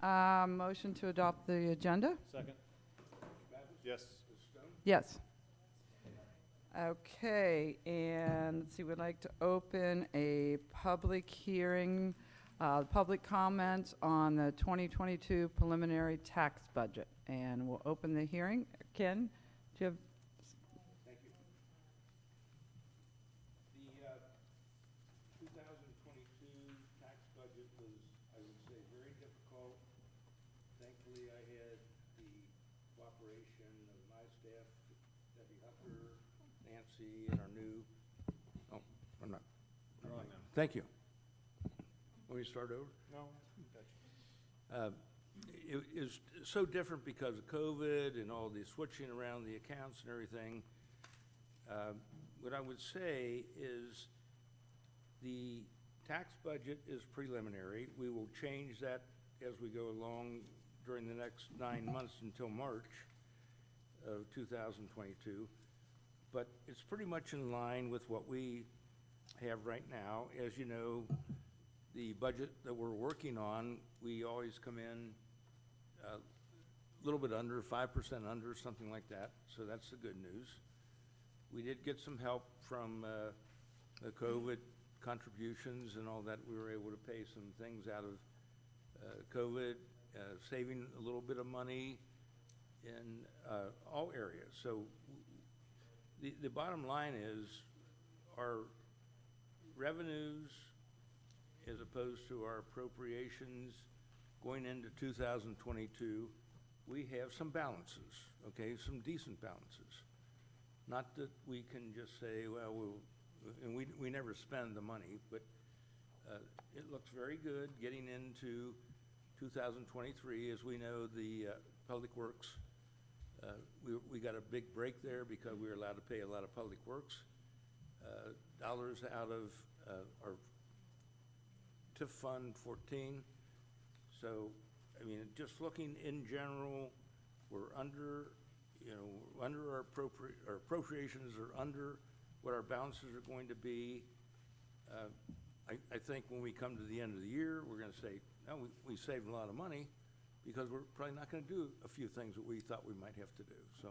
Motion to adopt the agenda? Second. Yes. Yes. Okay, and let's see, we'd like to open a public hearing, public comments on the 2022 preliminary tax budget. And we'll open the hearing. Ken, do you have? Thank you. The 2022 tax budget was, I would say, very difficult. Thankfully, I had the cooperation of my staff, Debbie Hucker, Nancy, and our new, oh, I'm not. You're on now. Thank you. Want me to start over? No. It is so different because of COVID and all the switching around the accounts and everything. What I would say is the tax budget is preliminary. We will change that as we go along during the next 9 months until March of 2022. But it's pretty much in line with what we have right now. As you know, the budget that we're working on, we always come in a little bit under, 5% under, something like that. So that's the good news. We did get some help from the COVID contributions and all that. We were able to pay some things out of COVID, saving a little bit of money in all areas. So the bottom line is our revenues as opposed to our appropriations going into 2022, we have some balances, okay, some decent balances. Not that we can just say, well, and we never spend the money, but it looks very good getting into 2023. As we know, the Public Works, we got a big break there because we were allowed to pay a lot of Public Works dollars out of our TIF Fund 14. So, I mean, just looking in general, we're under, under our appropriations are under what our balances are going to be. I think when we come to the end of the year, we're going to say, no, we saved a lot of money because we're probably not going to do a few things that we thought we might have to do. So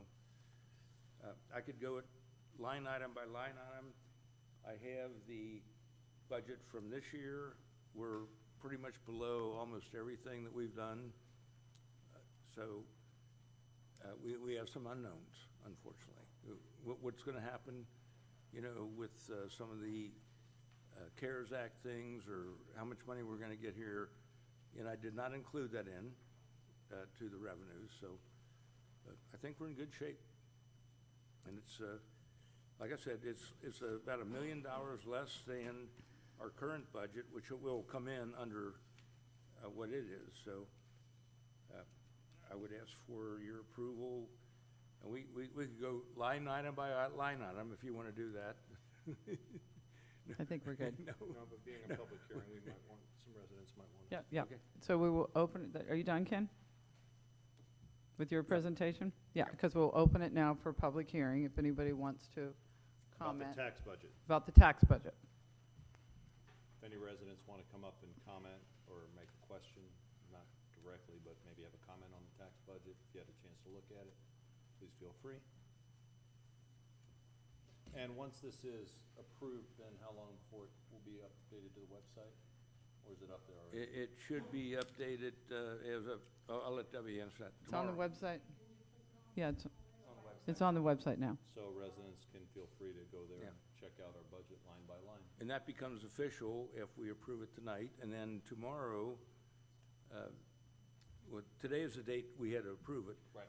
I could go at line item by line item. I have the budget from this year. We're pretty much below almost everything that we've done. So we have some unknowns, unfortunately. What's going to happen, with some of the CARES Act things or how much money we're going to get here. And I did not include that in to the revenues. So I think we're in good shape. And it's, like I said, it's about $1 million less than our current budget, which will come in under what it is. So I would ask for your approval. And we could go line item by line item if you want to do that. I think we're good. No. No, but being a public hearing, we might want, some residents might want. Yeah, yeah. Okay. So we will open it. Are you done, Ken? With your presentation? Yeah, because we'll open it now for public hearing if anybody wants to comment About the tax budget. about the tax budget. If any residents want to come up and comment or make a question, not directly, but maybe have a comment on the tax budget, if you had a chance to look at it, please feel free. And once this is approved, then how long before it will be updated to the website? Or is it up there already? It should be updated as of, I'll let Debbie answer that It's on the tomorrow. website? Yeah, On the website. it's on the website now. So residents can feel free to go there Yeah. and check out our budget line by line. And that becomes official if we approve it tonight. And then tomorrow, today is the date we had to approve it. Right.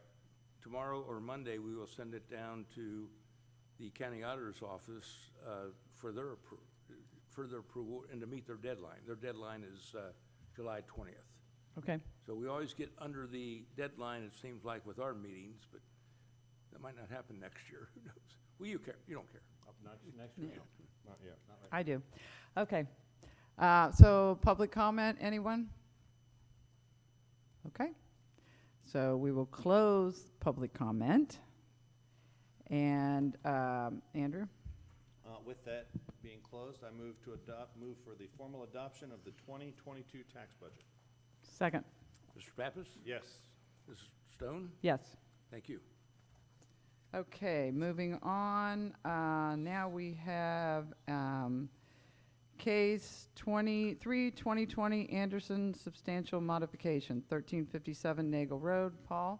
Tomorrow or Monday, we will send it down to the county auditor's office for their approval and to meet their deadline. Their deadline is July 20th. Okay. So we always get under the deadline, it seems like, with our meetings, but that might not happen next year. Who knows? Well, you care. You don't care. Up next year? No, not yet, not right. I do. Okay. So public comment, anyone? Okay. So we will close public comment. And Andrew? With that being closed, I move for the formal adoption of the 2022 tax budget. Second. Mr. Pappas? Yes. Mrs. Stone? Yes. Thank you. Okay, moving on. Now we have case 2020 Anderson substantial modification, 1357 Nagel Road. Paul?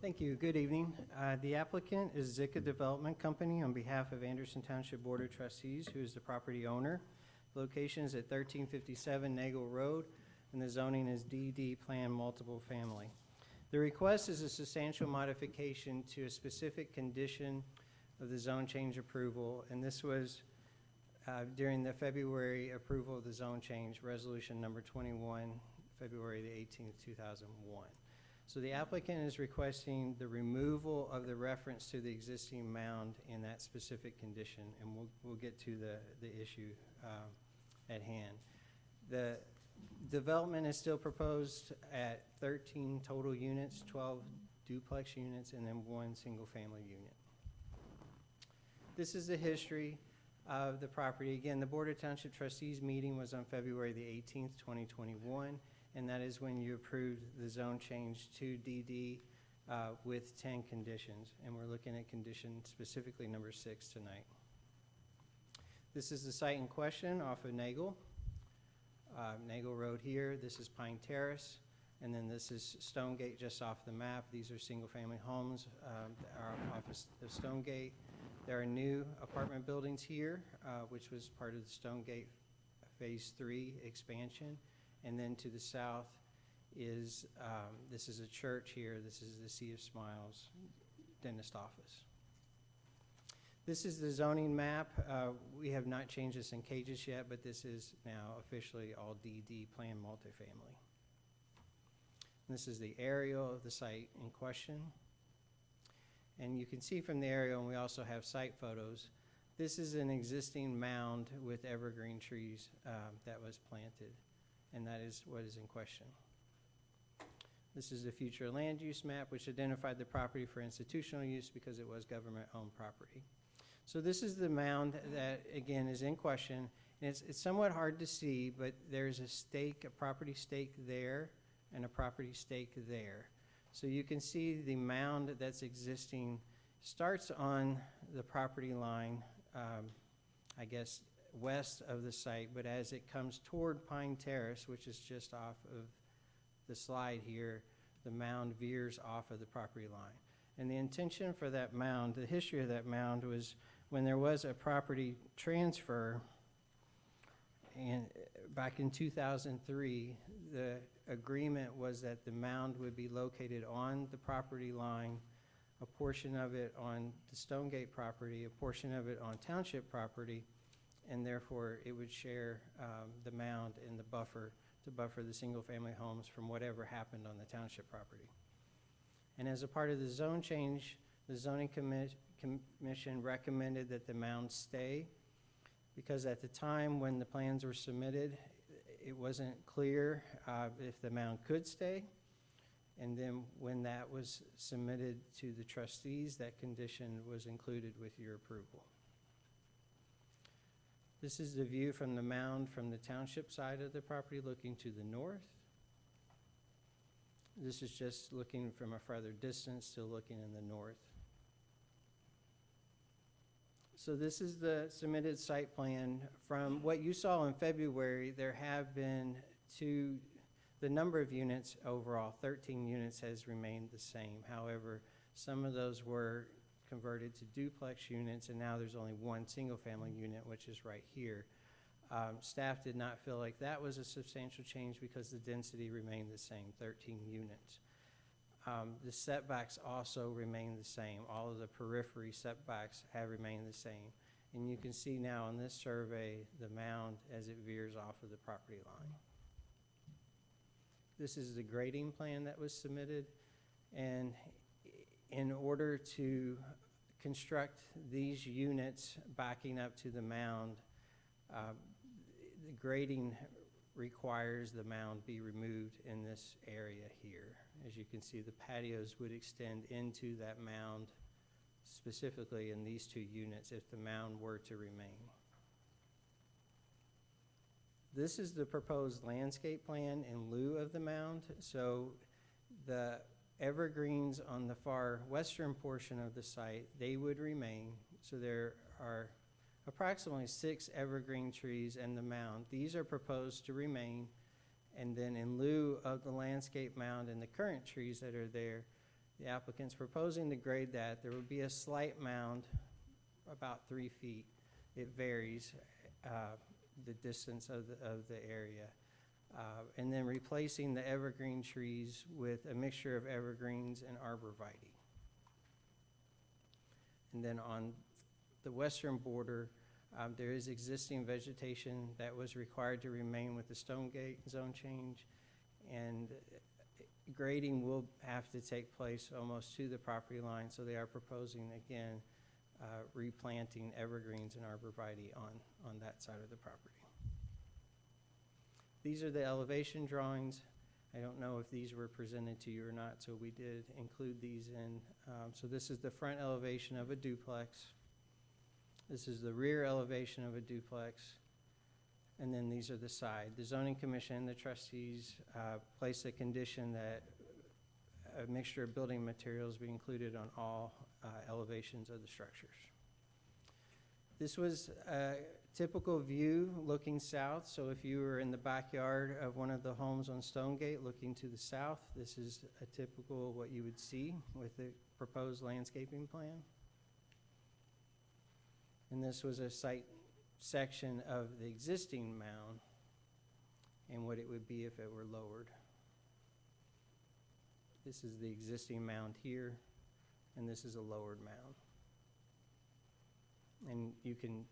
Thank you. Good evening. The applicant is Zika Development Company on behalf of Anderson Township Board of Trustees, who is the property owner. Location is at 1357 Nagel Road, and the zoning is DD Plan Multiple Family. The request is a substantial modification to a specific condition of the zone change approval, and this was during the February approval of the zone change, resolution number 21, February the 18th, 2001. So the applicant is requesting the removal of the reference to the existing mound in that specific condition, and we'll get to the issue at hand. The development is still proposed at 13 total units, 12 duplex units, and then 1 single-family unit. This is the history of the property. Again, the Board of Township Trustees meeting was on February the 18th, 2021, and that is when you approved the zone change to DD with 10 conditions, and we're looking at condition specifically number 6 tonight. This is the site in question off of Nagel Road here. This is Pine Terrace, and then this is Stonegate just off the map. These are single-family homes that are off of Stonegate. There are new apartment buildings here, which was part of the Stonegate Phase 3 expansion. And then to the south is, this is a church here. This is the Sea of Smiles dentist office. This is the zoning map. We have not changed this in cages yet, but this is now officially all DD Plan Multifamily. And this is the aerial of the site in question. And you can see from the aerial, and we also have site photos, this is an existing mound with evergreen trees that was planted, and that is what is in question. This is the future land use map, which identified the property for institutional use because it was government-owned property. So this is the mound that, again, is in question. And it's somewhat hard to see, but there's a stake, a property stake there, and a property stake there. So you can see the mound that's existing starts on the property line, I guess, west of the site, but as it comes toward Pine Terrace, which is just off of the slide here, the mound veers off of the property line. And the intention for that mound, the history of that mound, was when there was a property transfer, and back in 2003, the agreement was that the mound would be located on the property line, a portion of it on the Stonegate property, a portion of it on Township property, and therefore it would share the mound and the buffer to buffer the single-family homes from whatever happened on the Township property. And as a part of the zone change, the zoning commission recommended that the mound stay, because at the time when the plans were submitted, it wasn't clear if the mound could stay. And then when that was submitted to the trustees, that condition was included with your approval. This is the view from the mound from the Township side of the property looking to the north. This is just looking from a farther distance, still looking in the north. So this is the submitted site plan. From what you saw in February, there have been the number of units overall, 13 units, has remained the same. However, some of those were converted to duplex units, and now there's only 1 single-family unit, which is right here. Staff did not feel like that was a substantial change because the density remained the same, 13 units. The setbacks also remain the same. All of the periphery setbacks have remained the same. And you can see now on this survey the mound as it veers off of the property line. This is the grading plan that was submitted, and in order to construct these units backing up to the mound, the grading requires the mound be removed in this area here. As you can see, the patios would extend into that mound, specifically in these 2 units, if the mound were to remain. This is the proposed landscape plan in lieu of the mound. So the evergreens on the far western portion of the site, they would remain. So there are approximately 6 evergreen trees and the mound. These are proposed to remain. And then in lieu of the landscape mound and the current trees that are there, the applicant's proposing to grade that. There would be a slight mound, about 3 feet. It varies, the distance of the area. And then replacing the evergreen trees with a mixture of evergreens and arborvitae. And then on the western border, there is existing vegetation that was required to remain with the Stonegate zone change, and grading will have to take place almost to the property line, so they are proposing, again, replanting evergreens and arborvitae on that side of the property. These are the elevation drawings. I don't know if these were presented to you or not, so we did include these in. So this is the front elevation of a duplex. This is the rear elevation of a duplex. And then these are the side. The zoning commission and the trustees placed a condition that a mixture of building materials be included on all elevations of the structures. This was a typical view looking south. So if you were in the backyard of one of the homes on Stonegate looking to the south, this is a typical what you would see with the proposed landscaping plan. And this was a site section of the existing mound and what it would be if it were lowered. This is the existing mound here, and this is a lowered mound. And you can,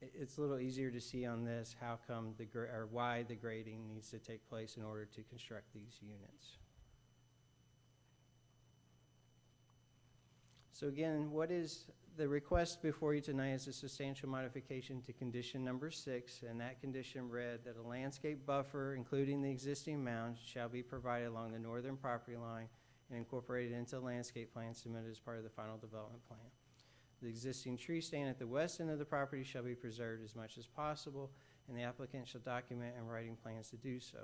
it's a little easier to see on this how come or why the grading needs to take place in order to construct these units. So again, what is the request before you tonight is a substantial modification to condition number 6, and that condition read that a landscape buffer, including the existing mound, shall be provided along the northern property line and incorporated into the landscape plan submitted as part of the final development plan. The existing tree stand at the west end of the property shall be preserved as much as possible, and the applicant shall document in writing plans to do so.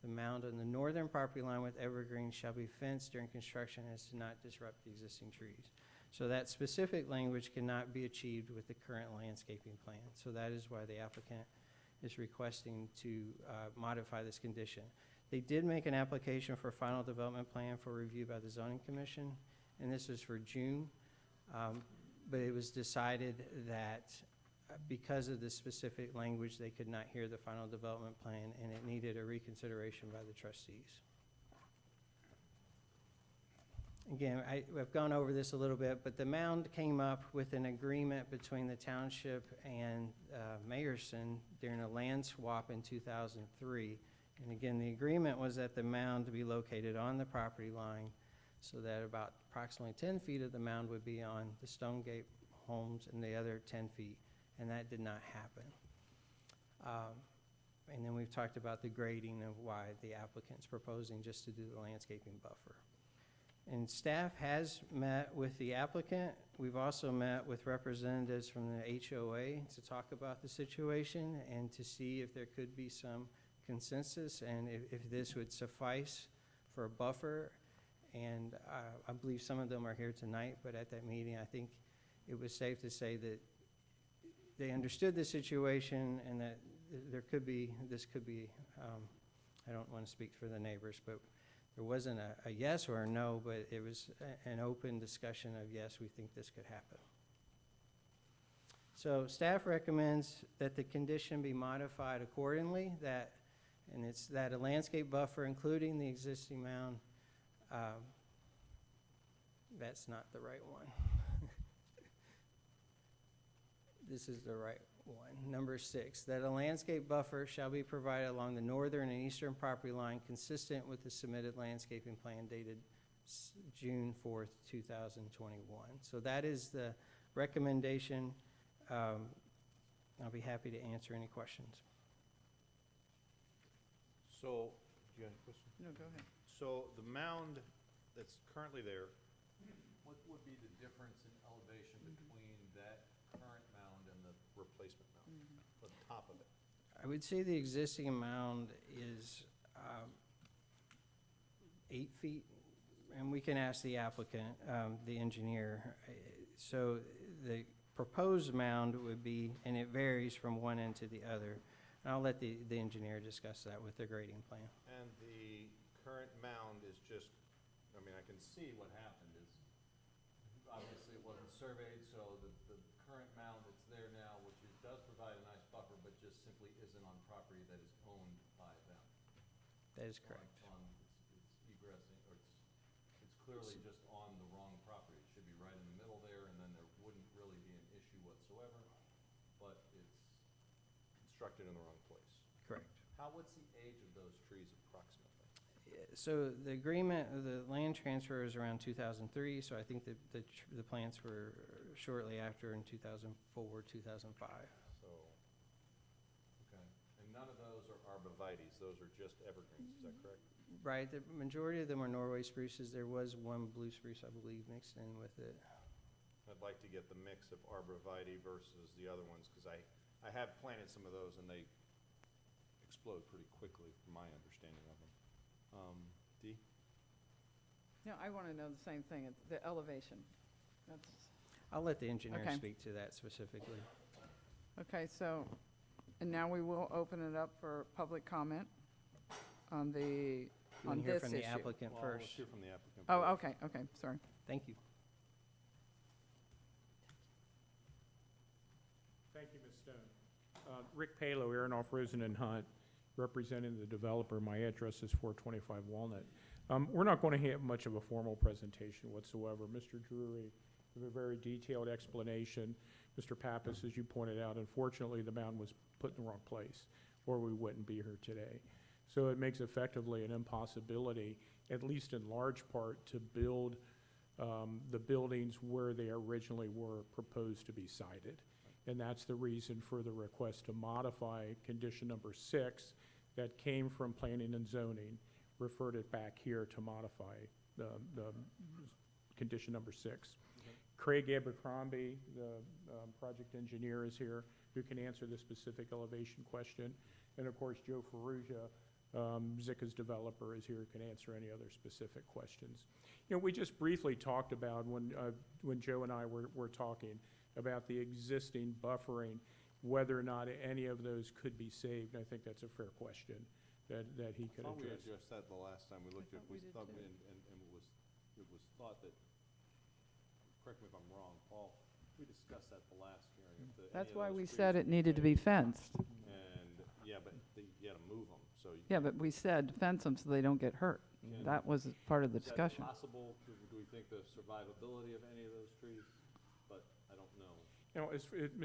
The mound on the northern property line with evergreens shall be fenced during construction as to not disrupt the existing trees. So that specific language cannot be achieved with the current landscaping plan. So that is why the applicant is requesting to modify this condition. They did make an application for a final development plan for review by the zoning commission, and this was for June. But it was decided that because of the specific language, they could not hear the final development plan, and it needed a reconsideration by the trustees. Again, I've gone over this a little bit, but the mound came up with an agreement between the township and Mayerson during a land swap in 2003. And again, the agreement was that the mound to be located on the property line so that about approximately 10 feet of the mound would be on the Stonegate homes and the other 10 feet, and that did not happen. And then we've talked about the grading of why the applicant's proposing just to do the landscaping buffer. And staff has met with the applicant. We've also met with representatives from the HOA to talk about the situation and to see if there could be some consensus and if this would suffice for a buffer. And I believe some of them are here tonight, but at that meeting, I think it was safe to say that they understood the situation and that this could be, I don't want to speak for the neighbors, but there wasn't a yes or a no, but it was an open discussion of yes, we think this could happen. So staff recommends that the condition be modified accordingly, and it's that a landscape buffer, including the existing mound, that's not the right one. This is the right one. Number 6, that a landscape buffer shall be provided along the northern and eastern property line consistent with the submitted landscaping plan dated June 4th, 2021. So that is the recommendation. I'll be happy to answer any questions. So, do you have a question? No, go ahead. So the mound that's currently there, What would be the difference in elevation between that current mound and the replacement mound, the top of it? I would say the existing mound is 8 feet, and we can ask the applicant, the engineer. So the proposed mound would be, and it varies from one end to the other. And I'll let the engineer discuss that with the grading plan. And the current mound is just, I mean, I can see what happened is, obviously it wasn't surveyed, so the current mound that's there now, which does provide a nice buffer, but just simply isn't on property that is owned by them. That is correct. It's egressing, or it's clearly just on the wrong property. It should be right in the middle there, and then there wouldn't really be an issue whatsoever, but it's constructed in the wrong place. Correct. What's the age of those trees approximately? So the agreement, the land transfer is around 2003, so I think the plants were shortly after in 2004, 2005. So, okay. And none of those are arborvitaes, those are just evergreens, is that correct? Right, the majority of them are Norway spruces. There was one blue spruce, I believe, mixed in with it. I'd like to get the mix of arborvitae versus the other ones, because I have planted some of those and they explode pretty quickly, from my understanding of them. Dee? No, I want to know the same thing, it's the elevation. That's, I'll let the engineer Okay. speak to that specifically. okay, so, and now we will open it up for public comment on You on want to hear this from the issue. applicant Well, let's first. hear from the applicant Oh, first. okay, sorry. Thank you. Thank you, Ms. Stone. Rick Palo, Aronoff, Rosen and Hunt, representing the developer. My address is 425 Walnut. We're not going to have much of a formal presentation whatsoever. Mr. Drury gave a very detailed explanation. Mr. Pappas, as you pointed out, unfortunately, the mound was put in the wrong place, or we wouldn't be here today. So it makes effectively an impossibility, at least in large part, to build the buildings where they originally were proposed to be sited. And that's the reason for the request to modify condition number 6 that came from planning and zoning, referred it back here to modify the condition number 6. Craig Abercrombie, the project engineer, is here, who can answer the specific elevation question. And of course, Joe Ferrugia, Zika's developer, is here, who can answer any other specific questions. You know, we just briefly talked about, when Joe and I were talking, about the existing buffering, whether or not any of those could be saved. I think that's a fair question that he could I thought we address. addressed that the last time we looked at, thought we did thought, too. and it was thought that, correct me if I'm wrong, Paul, we discussed that the last hearing. if any That's of why we those said trees it needed to be fenced. And, yeah, but you had to move them, so. Yeah, but we said fence them so they don't get hurt. Can- That was part of the Is that discussion. possible? Do we think the survivability of any of those trees? But I don't know. You know,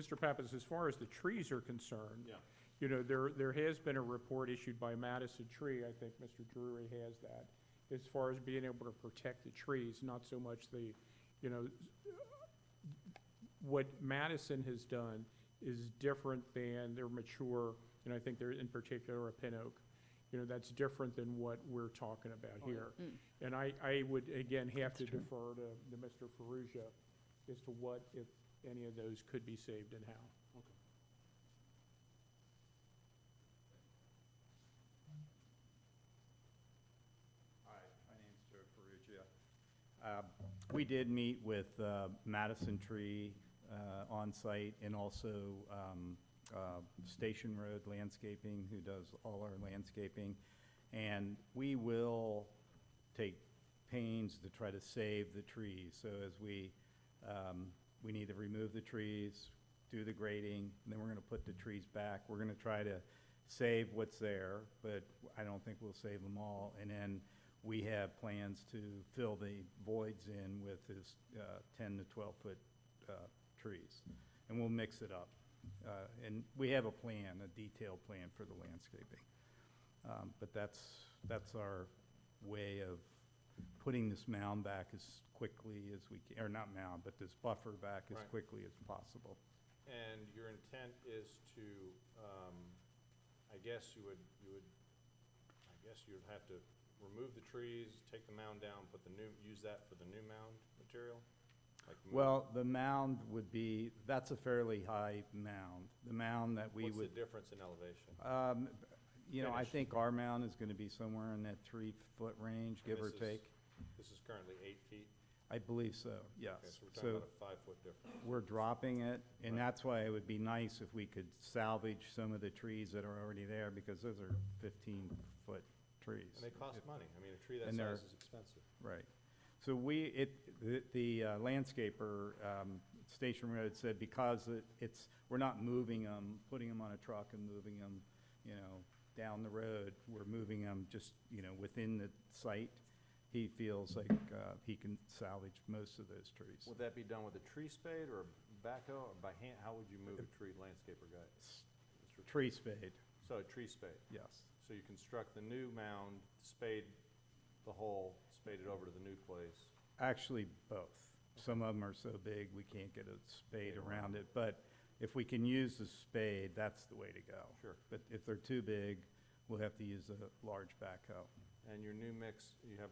Mr. Pappas, as far as the trees are concerned, Yeah. you know, there has been a report issued by Madison Tree, I think Mr. Drury has that, as far as being able to protect the trees, not so much the, you know, what Madison has done is different than their mature, and I think they're in particular a pin oak. You know, that's different than what we're talking about here. And I would, again, have to defer to Mr. Ferrugia as to what, if any of those could be saved and how. Hi, my name's Joe Ferrugia. We did meet with Madison Tree on site, and also Station Road Landscaping, who does all our landscaping. And we will take pains to try to save the trees. So as we need to remove the trees, do the grading, and then we're going to put the trees back. We're going to try to save what's there, but I don't think we'll save them all. And then we have plans to fill the voids in with this 10 to 12-foot trees, and we'll mix it up. And we have a plan, a detailed plan for the landscaping. But that's our way of putting this mound back as quickly as we can, or not mound, but this buffer back as Right. quickly as possible. And your intent is to, I guess you'd have to remove the trees, take the mound down, use that for the new mound material? Like Well, the mound would be, that's a fairly high mound. The mound that we What's the would, difference in elevation? you know, I Finished. think our mound is gonna be somewhere in that 3-foot range, And give or this is- take. This is currently 8 feet? I believe so, yes. Okay, so we're talking So about a 5-foot difference. we're dropping it, and Right. that's why it would be nice if we could salvage some of the trees that are already there, because those are 15-foot trees. And they cost money. I mean, a tree that And they're- size is expensive. Right. So the landscaper, Station Road said because we're not moving them, putting them on a truck and moving them, you know, down the road, we're moving them just, you know, within the site. He feels like he can salvage most of those trees. Would that be done with a tree spade or a backhoe or by hand? How would you move a tree, landscaper guy? Mr. Tree spade, So a tree spade. yes. So you construct the new mound, spade the hole, spade it over to the new place. Actually, both. Some of them are so big, we can't get a spade around it, but if we can use the spade, that's the way to go. Sure. But if they're too big, we'll have to use a large backhoe. And your new mix, you have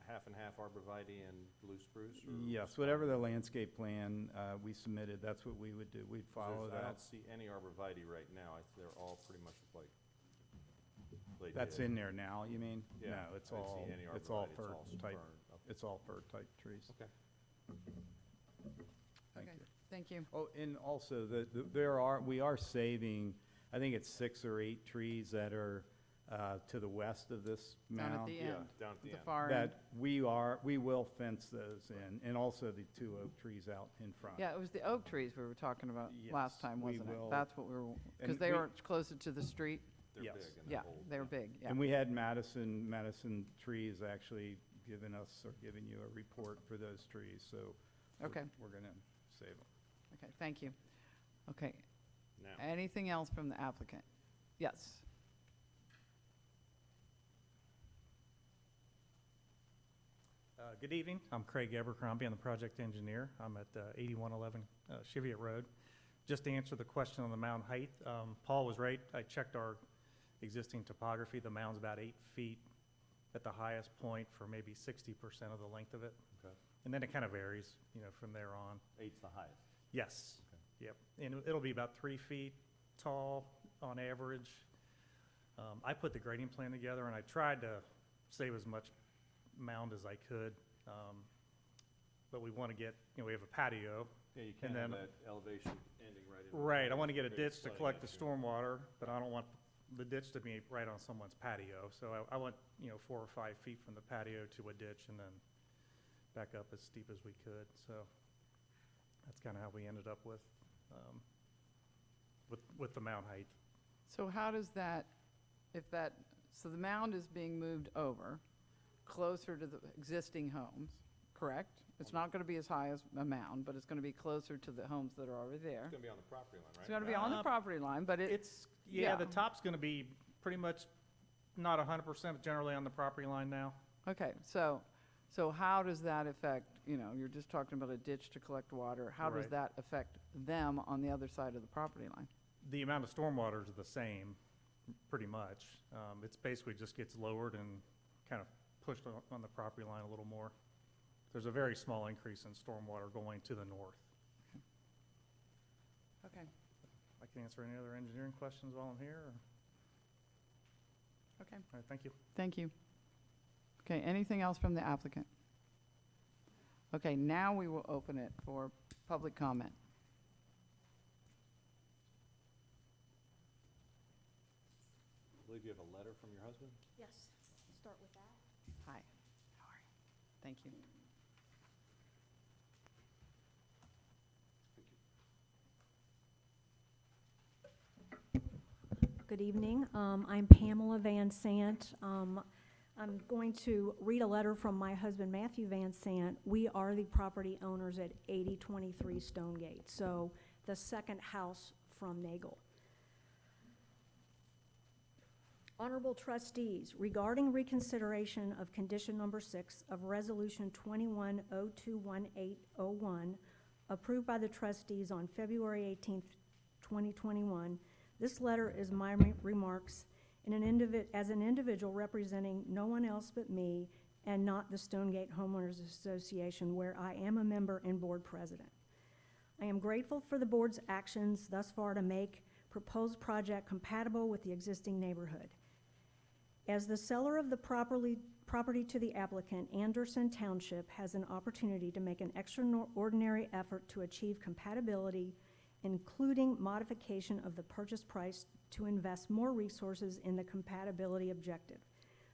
half and half arborvitae and blue spruce? or Yes, whatever the landscape plan we submitted, that's what we would do. We'd 'Cause follow I don't that. see any arborvitae right now. They're all pretty much like they That's did. in there now, you mean? Yeah, No, it's I didn't all, see any it's all arborvitae. fir type, burned. Okay. it's all fir type trees. Okay. Thank Okay, you. thank you. Oh, and also, we are saving, I think it's 6 or 8 trees that are to the west of this Down at mound. the Yeah, end, down at the the end. far end. That we will fence those in, and also the 2 oak trees out in front. Yeah, it was the oak trees we were talking about last Yes, time, we wasn't it? will- That's what we were, because and they we- were closer to the street. They're Yes. big and Yeah, they're old. they were big, yeah. And we had Madison Trees actually giving us, or giving you a report for those trees, so. Okay. We're gonna save them. Okay, thank you. Okay, Now, anything else from the applicant? Yes. Good evening. I'm Craig Abercrombie. I'm the project engineer. I'm at 8111 Cheviot Road. Just to answer the question on the mound height, Paul was right. I checked our existing topography. The mound's about 8 feet at the highest point for maybe 60% of the length of it. Okay. And then it kind of varies, you know, from there on. 8's the highest. Yes. Yep. And it'll be about 3 feet tall on average. I put the grading plan together and I tried to save as much mound as I could. But we want to get, you know, we have a patio. Yeah, you can't And have then- that elevation ending right in. the Right, I patio. want to get a Create ditch to flooding collect the issue. stormwater, but I don't want the ditch to be right on someone's patio. So I want, you know, 4 or 5 feet from the patio to a ditch and then back up as steep as we could. So that's kind of how we ended up with the mound height. So how does that, so the mound is being moved over closer to the existing homes, correct? It's not going to be as high as a mound, but it's going to be closer to the homes that are already there. It's gonna be on the property line, right? It's going to be on the Uh, property line, but It's, yeah, yeah. the top's going to be pretty much not 100%, but generally on the property line now. okay, so how does that affect, you know, you're just talking about a ditch to collect water. How does Right. that affect them on the other side of the property line? The amount of stormwater is the same, pretty much. It's basically just gets lowered and kind of pushed on the property line a little more. There's a very small increase in stormwater going to the north. Okay, I can answer any other engineering questions while I'm here. okay. All right, thank you. Thank you. Okay, anything else from the applicant? Okay, now we will open it for public comment. I believe you have a letter from your husband? Yes, start with that. Hi, how are you? Thank you. Good evening. I'm Pamela Van Sant. I'm going to read a letter from my husband, Matthew Van Sant. We are the property owners at 8023 Stonegate, so the second house from Nagel. Honorable trustees, regarding reconsideration of condition number 6 of Resolution 21021801, approved by the trustees on February 18th, 2021, this letter is my remarks as an individual representing no one else but me and not the Stonegate Homeowners Association, where I am a member and board president. I am grateful for the board's actions thus far to make proposed project compatible with the existing neighborhood. As the seller of the property to the applicant, Anderson Township has an opportunity to make an extraordinary effort to achieve compatibility, including modification of the purchase price to invest more resources in the compatibility objective.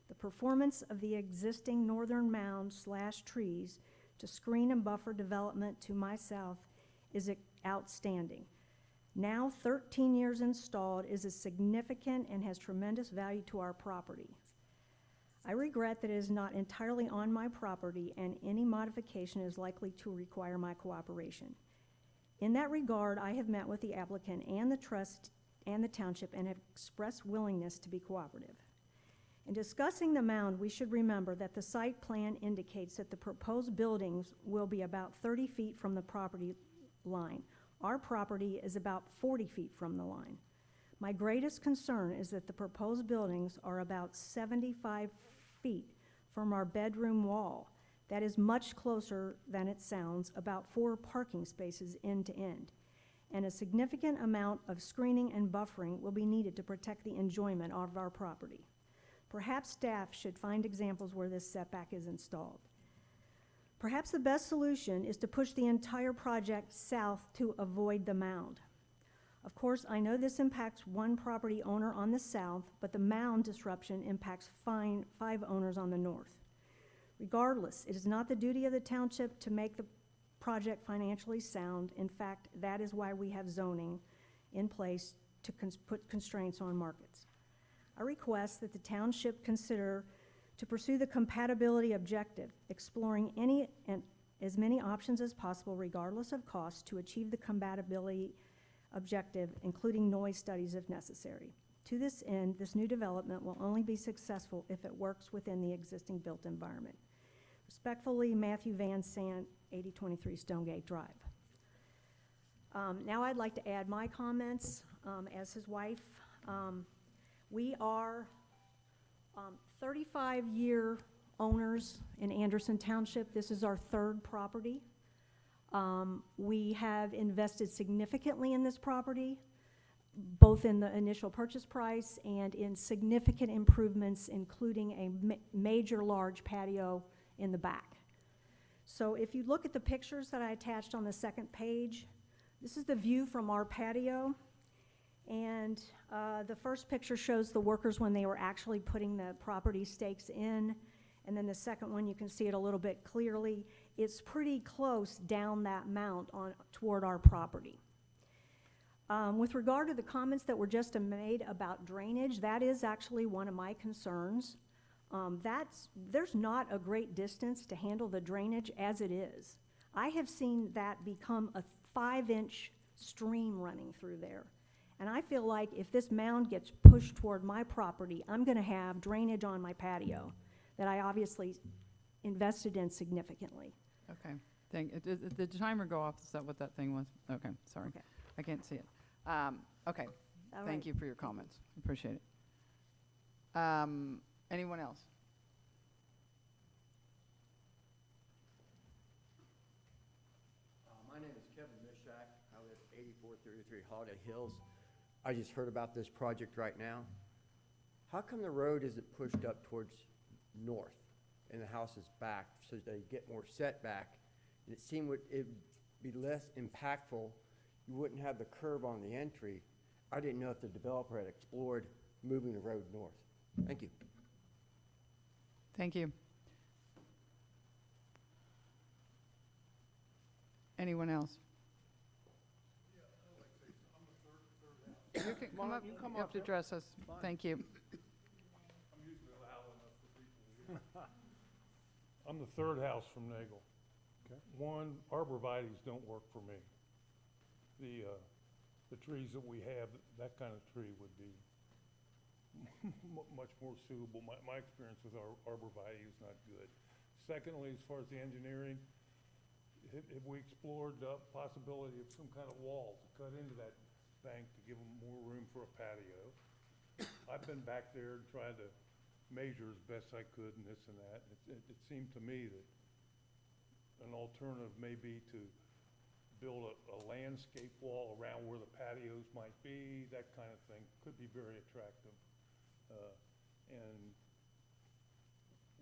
The performance of the existing northern mound/trees to screen and buffer development to my south is outstanding. Now 13 years installed is a significant and has tremendous value to our property. I regret that it is not entirely on my property and any modification is likely to require my cooperation. In that regard, I have met with the applicant and the trust and the township and have expressed willingness to be cooperative. In discussing the mound, we should remember that the site plan indicates that the proposed buildings will be about 30 feet from the property line. Our property is about 40 feet from the line. My greatest concern is that the proposed buildings are about 75 feet from our bedroom wall. That is much closer than it sounds, about 4 parking spaces end to end. And a significant amount of screening and buffering will be needed to protect the enjoyment of our property. Perhaps staff should find examples where this setback is installed. Perhaps the best solution is to push the entire project south to avoid the mound. Of course, I know this impacts one property owner on the south, but the mound disruption impacts 5 owners on the north. Regardless, it is not the duty of the township to make the project financially sound. In fact, that is why we have zoning in place to put constraints on markets. I request that the township consider to pursue the compatibility objective, exploring any and as many options as possible regardless of cost to achieve the compatibility objective, including noise studies if necessary. To this end, this new development will only be successful if it works within the existing built environment. Respectfully, Matthew Van Sant, 8023 Stonegate Drive. Now I'd like to add my comments as his wife. We are 35-year owners in Anderson Township. This is our 3rd property. We have invested significantly in this property, both in the initial purchase price and in significant improvements, including a major large patio in the back. So if you look at the pictures that I attached on the 2nd page, this is the view from our patio. And the first picture shows the workers when they were actually putting the property stakes in. And then the second one, you can see it a little bit clearly. It's pretty close down that mount toward our property. With regard to the comments that were just made about drainage, that is actually one of my concerns. There's not a great distance to handle the drainage as it is. I have seen that become a 5-inch stream running through there. And I feel like if this mound gets pushed toward my property, I'm going to have drainage on my patio that I obviously invested in significantly. Okay, did the timer go off? Is that what that thing was? Okay, sorry. Okay. I can't see it. Okay, All thank right. you for your comments. Appreciate it. Anyone else? My name is Kevin Mishak. I live at 8433 Holiday Hills. I just heard about this project right now. How come the road isn't pushed up towards north and the house is back so they get more setback? And it seemed it'd be less impactful. You wouldn't have the curve on the entry. I didn't know if the developer had explored moving the road north. Thank you. Thank you. Anyone else? You can come up, you have to address us. Thank you. I'm the 3rd house from Nagel. Okay. One, arborvitaes don't work for me. The trees that we have, that kind of tree would be much more suitable. My experience with arborvitae is not good. Secondly, as far as the engineering, have we explored the possibility of some kind of wall to cut into that bank to give them more room for a patio? I've been back there and tried to measure as best I could and this and that. It seemed to me that an alternative may be to build a landscape wall around where the patios might be, that kind of thing, could be very attractive. And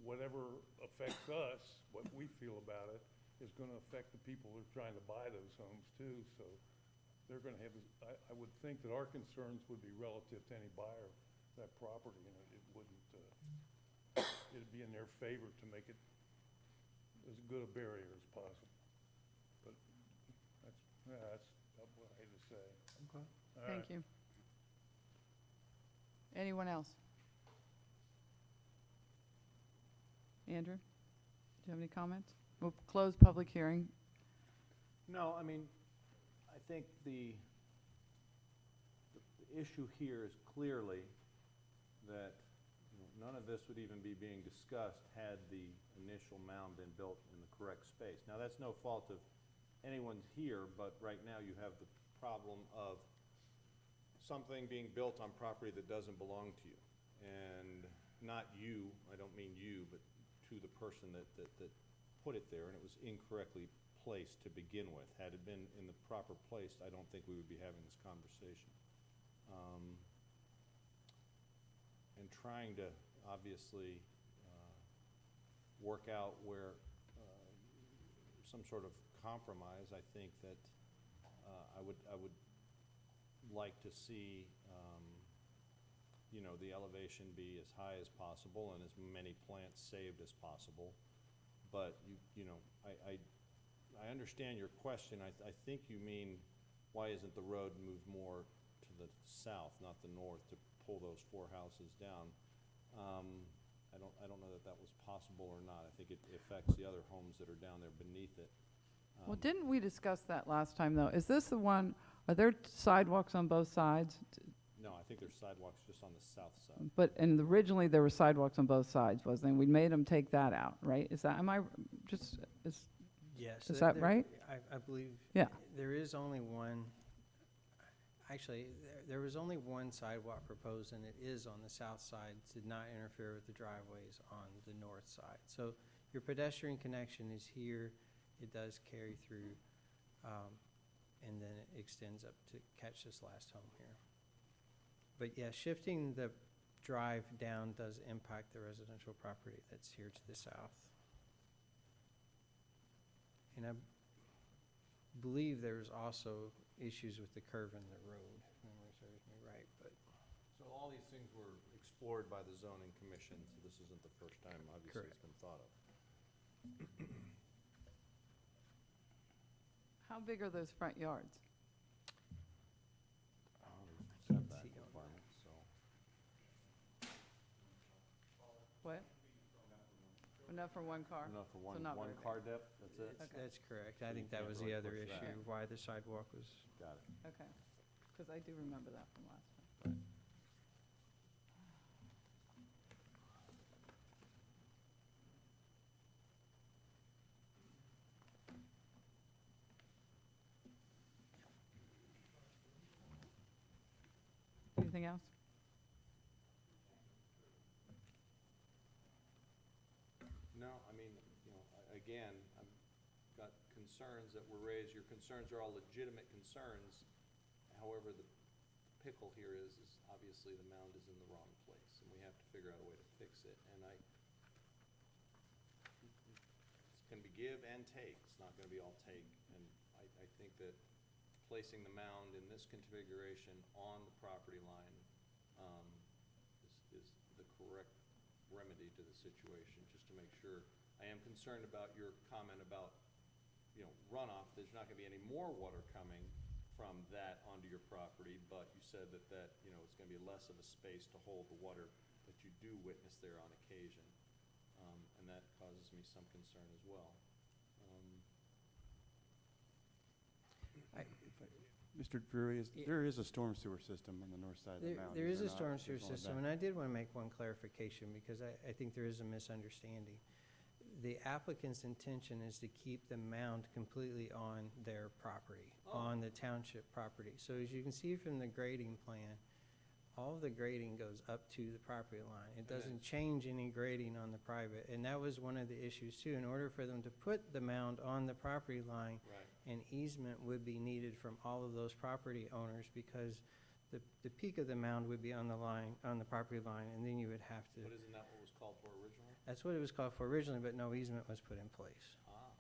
whatever affects us, what we feel about it, is gonna affect the people who are trying to buy those homes too, so they're gonna have, I would think that our concerns would be relative to any buyer of that property, and it wouldn't, it'd be in their favor to make it as good a barrier as possible. But that's what I had to say. Okay. All Thank right. you. Anyone else? Andrew, do you have any comments? We'll close public hearing. No, I mean, I think the issue here is clearly that, you know, none of this would even be being discussed had the initial mound been built in the correct space. Now, that's no fault of anyone's here, but right now you have the problem of something being built on property that doesn't belong to you. And not you, I don't mean you, but to the person that put it there, and it was incorrectly placed to begin with. Had it been in the proper place, I don't think we would be having this conversation. And trying to obviously work out where some sort of compromise, I think that I would like to see you know, the elevation be as high as possible and as many plants saved as possible. But you know, I understand your question. I think you mean, why isn't the road moved more to the south, not the north, to pull those 4 houses down? I don't know that that was possible or not. I think it affects the other homes that are down there beneath it. Well, didn't we discuss that last time, though? Is this the one, are there sidewalks on both sides? No, I think there's sidewalks just on the south side. But, and originally there were sidewalks on both sides, wasn't there? We made them take that out, right? Is that, am I just, is, Yes. Is that right? I believe. Yeah. There is only one, actually, there was only one sidewalk proposed, and it is on the south side, to not interfere with the driveways on the north side. So your pedestrian connection is here, it does carry through, and then it extends up to catch this last home here. But yeah, shifting the drive down does impact the residential property that's here to the south. And I believe there's also issues with the curve in the road, if memory serves me right, but. So all these things were explored by the zoning commission, so this isn't the first time, obviously, it's been thought of. how big are those front yards? There's setback requirements, so. What? Enough for one car? Enough for So not one very big. car depth, that's it? Okay. That's correct. I So you think that can't was really the other push that. issue, why the sidewalk was. Got it. Okay, because I do remember that from last time. Anything else? No, I mean, you know, again, I've got concerns that were raised. Your concerns are all legitimate concerns. However, the pickle here is obviously the mound is in the wrong place, and we have to figure out a way to fix it. And it's gonna be give and take. It's not gonna be all take. And I think that placing the mound in this configuration on the property line is the correct remedy to the situation, just to make sure. I am concerned about your comment about, you know, runoff. There's not gonna be any more water coming from that onto your property, but you said that, you know, it's gonna be less of a space to hold the water that you do witness there on occasion. And that causes me some concern as well. Mr. Drury, Yeah. there is a storm sewer system on the north side of the mountain. There is a there not? storm sewer There's only system, that. and I did want to make one clarification, because I think there is a misunderstanding. The applicant's intention is to keep the mound completely on their property, on the township property. So as you can see from the grading plan, all of the grading goes up to the property line. It And then- doesn't change any grading on the private, and that was one of the issues too. In order for them to put the mound on the property line, Right. an easement would be needed from all of those property owners, because the peak of the mound would be on the line, on the property line, and then you would have to, But isn't that what was called for originally? that's what it was called for originally, but no easement was put in place. Ah.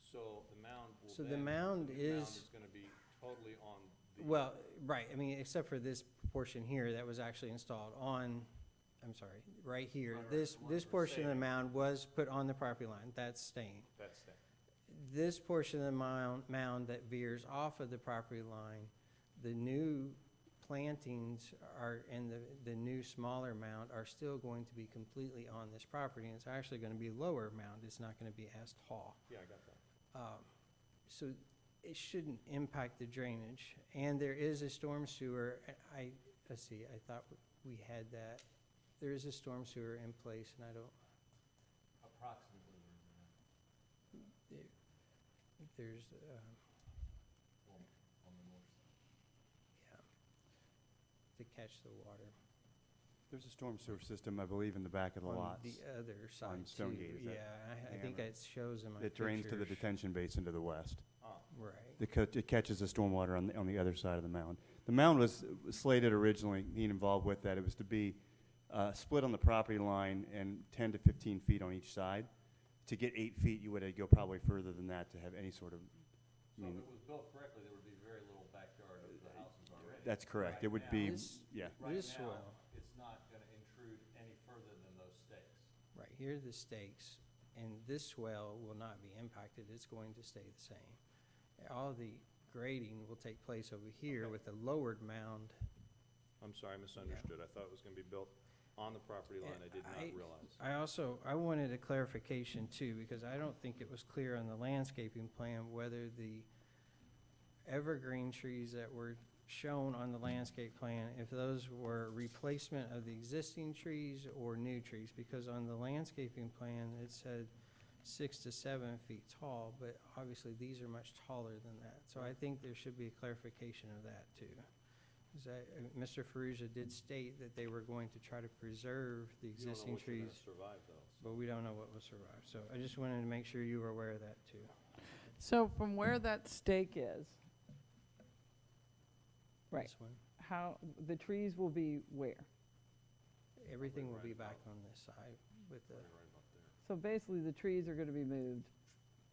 So the mound will So the then, mound the mound is- is gonna be totally on the. Well, right, I mean, except for this portion here that was actually installed on, I'm sorry, right here. Right, right, This, the one this we're portion of the saving. mound was put on the property line, that's staying. That's that. This portion of the mound that veers off of the property line, the new plantings are, and the new smaller mound are still going to be completely on this property, and it's actually gonna be a lower mound, it's not gonna be as tall. Yeah, I got that. So it shouldn't impact the drainage. And there is a storm sewer, let's see, I thought we had that. There is a storm sewer in place, and I don't, Approximately. there's, On the north side. yeah, to catch the water. There's a storm sewer system, I believe, in the back of the On lots. the other side too. Stonegate, is that- Yeah, I yeah, think right. it shows in my It drains to the pictures. detention basin to the west. Ah, Right. It catches the stormwater on the other side of the mound. The mound was slated originally, being involved with that, it was to be split on the property line and 10 to 15 feet on each side. To get 8 feet, you would go probably further than that to have any sort of, so I if mean, it was built correctly, there would be very little backyard of the houses already. that's correct. Right It would now- be, This- yeah. Right This now, well. it's not gonna intrude any further than those stakes. Right, here are the stakes, and this swell will not be impacted, it's going to stay the same. All the grading will take place over here Okay. with the lowered mound. I'm sorry, I misunderstood. I thought it was gonna be built on the property line. I did not realize. I wanted a clarification too, because I don't think it was clear on the landscaping plan whether the evergreen trees that were shown on the landscape plan, if those were replacement of the existing trees or new trees, because on the landscaping plan, it said 6 to 7 feet tall, but obviously these are much taller than that. So I think there should be a clarification of that too. Mr. Ferrugia did state that they were going to try to preserve the You don't know existing which are gonna trees, survive though. but we don't know what will survive. So I just wanted to make sure you were aware of that too. So from where that stake is, right, This one. how, the trees will be where? Everything will be back on this side with the, So basically, the trees are gonna be moved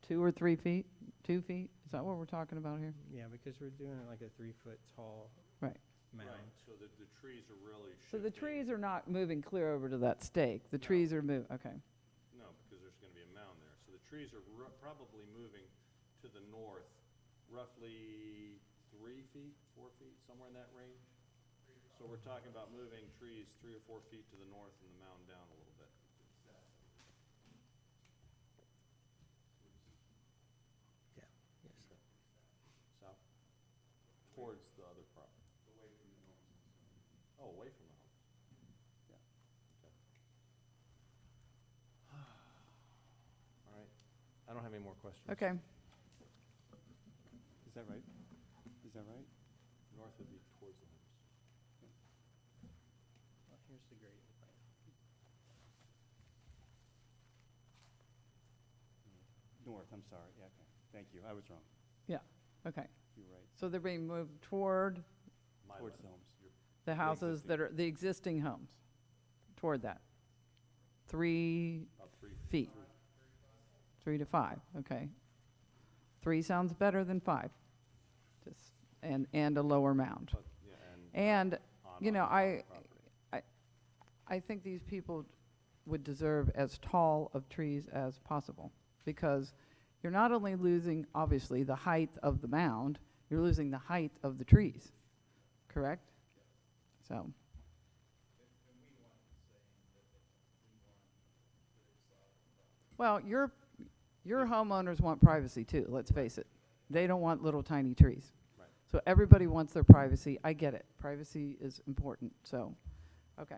2 or 3 feet, 2 feet? Is that what we're talking about here? yeah, because we're doing it like a 3-foot tall Right. mound. Right, so the trees are really So the shifting. trees are not moving clear over to that stake? The No. trees are okay. No, because there's gonna be a mound there. So the trees are probably moving to the north, roughly 3 feet, 4 feet, somewhere in that range. So we're talking about moving trees 3 or 4 feet to the north and the mound down a little bit. Yeah, yes. South, towards the other property. Away from the homes. Oh, away from the homes. Yeah. Okay. All right, I don't have any more questions. Okay. Is that right? Is that right? North would be towards the homes. Well, here's the grading plan. North, I'm sorry, yeah, okay. Thank you, I was wrong. Okay. You're right. So they're being moved toward My Towards left. the homes. the houses existing. that are, the existing homes, toward that? 3 About 3 feet? 3 to 5, okay. 3 sounds better than 5. Just, and a lower mound. But, yeah, and And, on you know, on the property. I think these people would deserve as tall of trees as possible, because you're not only losing, obviously, the height of the mound, you're losing the height of the trees, correct? So. Well, your homeowners want privacy too, let's face it. They don't want little tiny trees. Right. So everybody wants their privacy. I get it. Privacy is important, so, okay.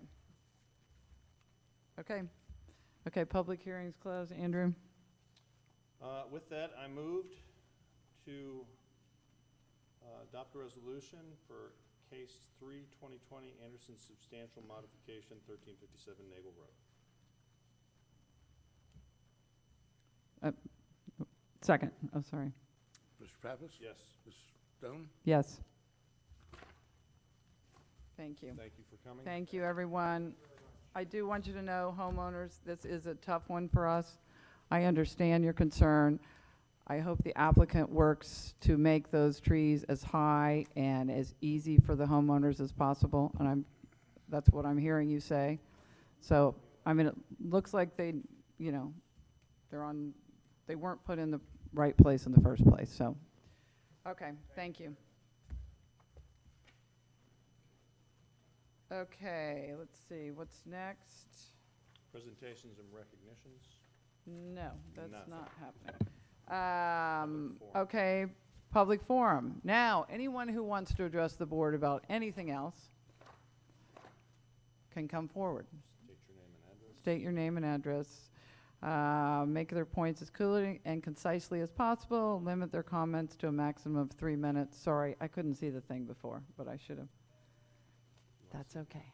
Okay, public hearing's closed. Andrew? With that, I moved to adopt a resolution for Case 3, 2020, Anderson Substantial Modification, 1357 Nagel Road. Second, oh, sorry. Mr. Pappas? Yes. Ms. Stone? Yes. Thank you. Thank you for coming. Thank you, everyone. I do want you to know, homeowners, this is a tough one for us. I understand your concern. I hope the applicant works to make those trees as high and as easy for the homeowners as possible, and that's what I'm hearing you say. So, I mean, it looks like they weren't put in the right place in the first place, so. Okay, thank you. Okay, let's see, what's next? Presentations and recognitions. No, that's Nothing. not happening. Public forum. Okay, public forum. Now, anyone who wants to address the board about anything else can come forward. State your name and address. State your name and address. Make their points as clearly and concisely as possible. Limit their comments to a maximum of 3 minutes. Sorry, I couldn't see the thing before, but I should have. That's okay.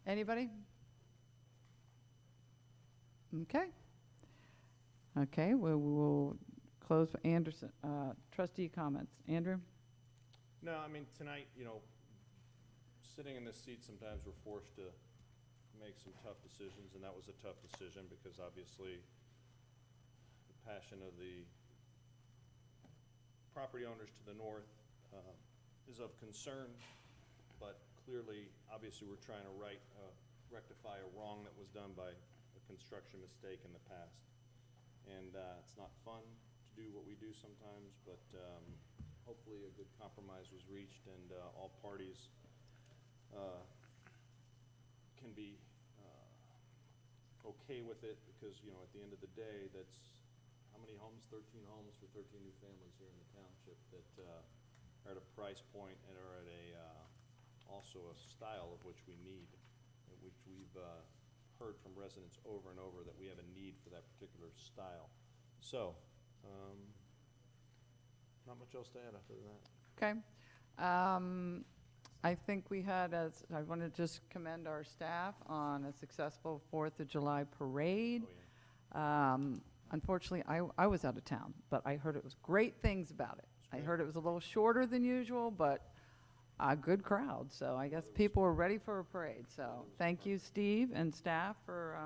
Anybody? Okay. Okay, we will close for Anderson. Trustee comments. Andrew? No, I mean, tonight, sitting in this seat, sometimes we're forced to make some tough decisions, and that was a tough decision because obviously the passion of the property owners to the north is of concern, but clearly, obviously, we're trying to rectify a wrong that was done by a construction mistake in the past. And it's not fun to do what we do sometimes, but hopefully a good compromise was reached and all parties can be okay with it because, at the end of the day, that's how many homes? 13 homes for 13 new families here in the township that are at a price point and are at also a style of which we need, and which we've heard from residents over and over that we have a need for that particular style. So, not much else to add after that. Okay. I think we had, I want to just commend our staff on a successful 4th of July parade. Oh, yeah. Unfortunately, I was out of town, but I heard it was great things about it. I heard it was a little shorter than usual, but a good crowd. So I guess people were ready for a parade. So thank you, Steve and staff, for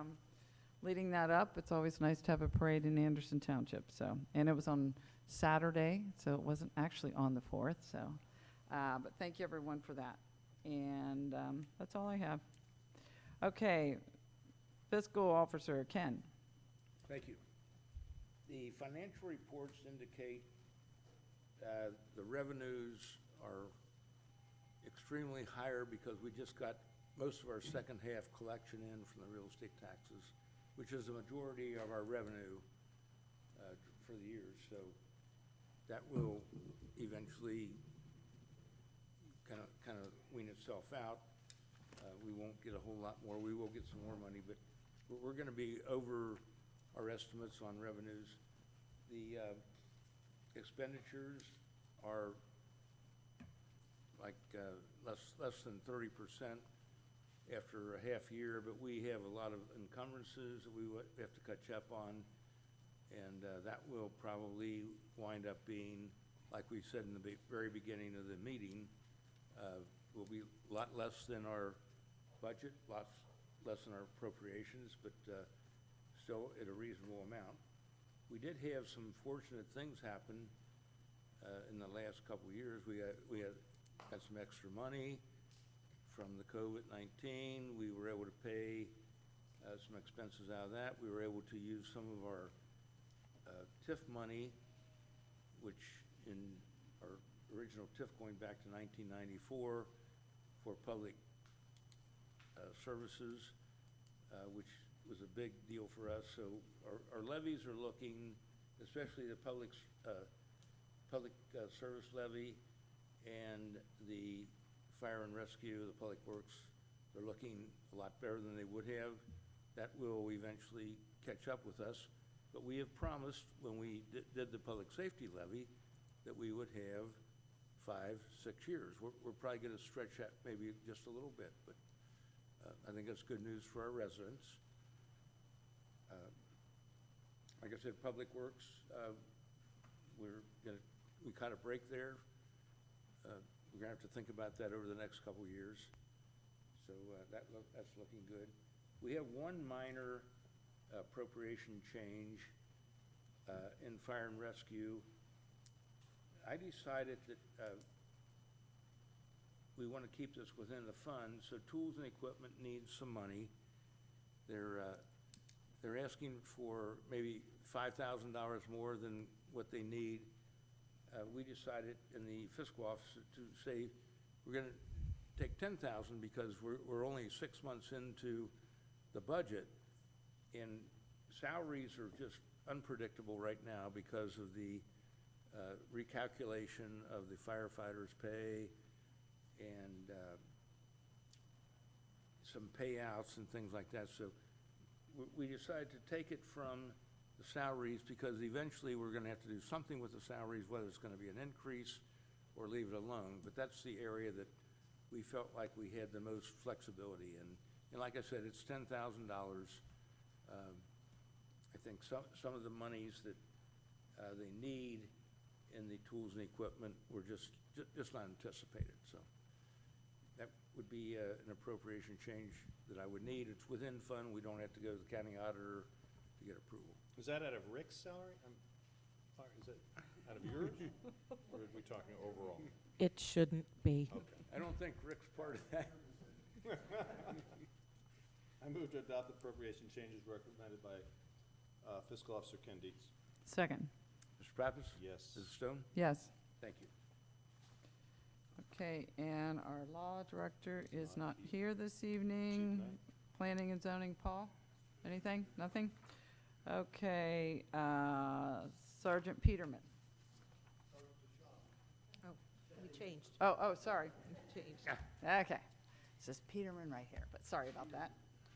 leading that up. It's always nice to have a parade in Anderson Township. So, and it was on Saturday, so it wasn't actually on the 4th. So, but thank you everyone for that. And that's all I have. Okay, fiscal officer Ken. Thank you. The financial reports indicate the revenues are extremely higher because we just got most of our second half collection in from the real estate taxes, which is the majority of our revenue for the year. So that will eventually kind of wean itself out. We won't get a whole lot more. We will get some more money, but we're going to be over our estimates on revenues. The expenditures are like less than 30% after a half year, but we have a lot of encumbrances that we have to catch up on, and that will probably wind up being, like we said in the very beginning of the meeting, will be a lot less than our budget, lots less than our appropriations, but still at a reasonable amount. We did have some fortunate things happen in the last couple of years. We had some extra money from the COVID-19. We were able to pay some expenses out of that. We were able to use some of our TIF money, which in our original TIF going back to 1994 for public services, which was a big deal for us. So our levies are looking, especially the public service levy and the fire and rescue, the public works, they're looking a lot better than they would have. That will eventually catch up with us. But we have promised when we did the public safety levy that we would have 5, 6 years. We're probably gonna stretch that maybe just a little bit, but I think that's good news for our residents. Like I said, Public Works, we kind of break there. We're gonna have to think about that over the next couple of years. So that's looking good. We have one minor appropriation change in fire and rescue. I decided that we want to keep this within the fund, so tools and equipment needs some money. They're asking for maybe $5,000 more than what they need. We decided in the fiscal office to say we're going to take $10,000 because we're only 6 months into the budget, and salaries are just unpredictable right now because of the recalculation of the firefighters' pay and some payouts and things like that. So we decided to take it from the salaries because eventually we're going to have to do something with the salaries, whether it's going to be an increase or leave it alone. But that's the area that we felt like we had the most flexibility in. And like I said, it's $10,000. I think some of the monies that they need in the tools and equipment were just not anticipated. So that would be an appropriation change that I would need. It's within fund. We don't have to go to the county auditor to get approval. Was that out of Rick's salary? Is that out of yours? Or are we talking overall? It shouldn't be. Okay. I don't think Rick's part of that. I move to adopt the appropriation changes recommended by Fiscal Officer Ken Dietz. Second. Mr. Pappas? Yes. Mrs. Stone? Yes. Thank you. Okay, and our law director is not here this Chief evening. Knight. Planning and zoning, Paul? Anything? Nothing? Okay, Sergeant Peterman. Oh, we changed. Oh, sorry. We changed. Okay. It says Peterman right here, but sorry about that.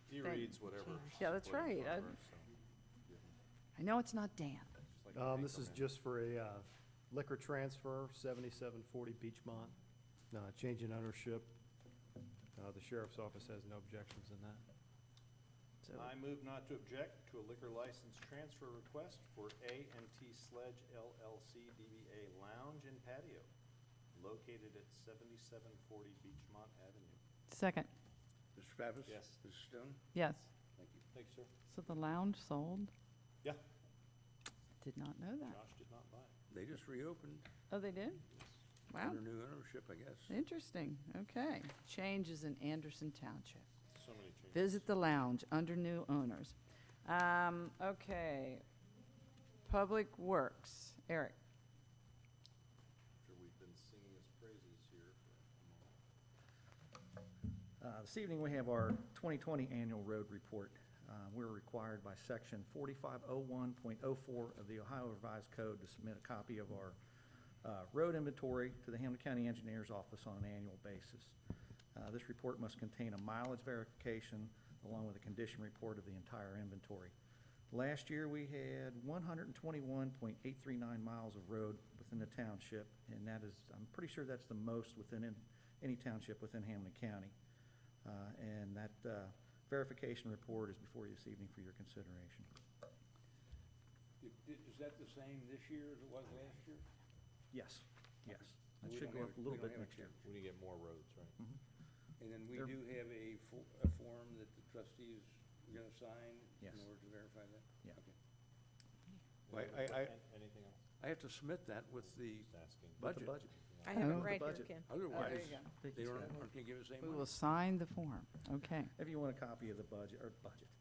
He Thank- reads whatever. Yeah, that's put in right. front of her, so. I know it's not Dan. Just like This is Anchorman. just for a liquor transfer, 7740 Beechmont, change in ownership. The sheriff's office has no objections in that. So, I move not to object to a liquor license transfer request for A&T Sledge LLC DBA Lounge and Patio, located at 7740 Beechmont Avenue. second, Mr. Pappas? Yes. Mrs. Stone? yes. Thank you. Thanks, sir. So the lounge sold? Yeah. Did not know that. Josh did not buy it. They just reopened Oh, they did? Wow, under new ownership, I guess. interesting. Okay. Changes in Anderson Township. So many changes. Visit the lounge under new owners. Okay. Public Works, Eric. After we've been singing his praises here for a moment. This evening, we have our 2020 annual road report. We're required by section 4501.04 of the Ohio Revised Code to submit a copy of our road inventory to the Hamilton County Engineer's Office on an annual basis. This report must contain a mileage verification along with a condition report of the entire inventory. Last year, we had 121.839 miles of road within the township, and that is, I'm pretty sure that's the most within any township within Hamilton County. And that verification report is before you this evening for your consideration. Is that the same this year as it was last year? Yes, yes. It We should don't go have up a little we don't bit have next it year. yet. We need to get more roads, right? And then we There- do have a form that the trustees are going to sign Yes. in order to verify that? Yeah. Okay. Anything else? I have to submit that with the Just asking. With the budget. I have Oh. it right here, budget. Ken. Otherwise, go. Thank they you, aren't Scott. going to give us any We money. will sign the form. Okay. If you want a copy of the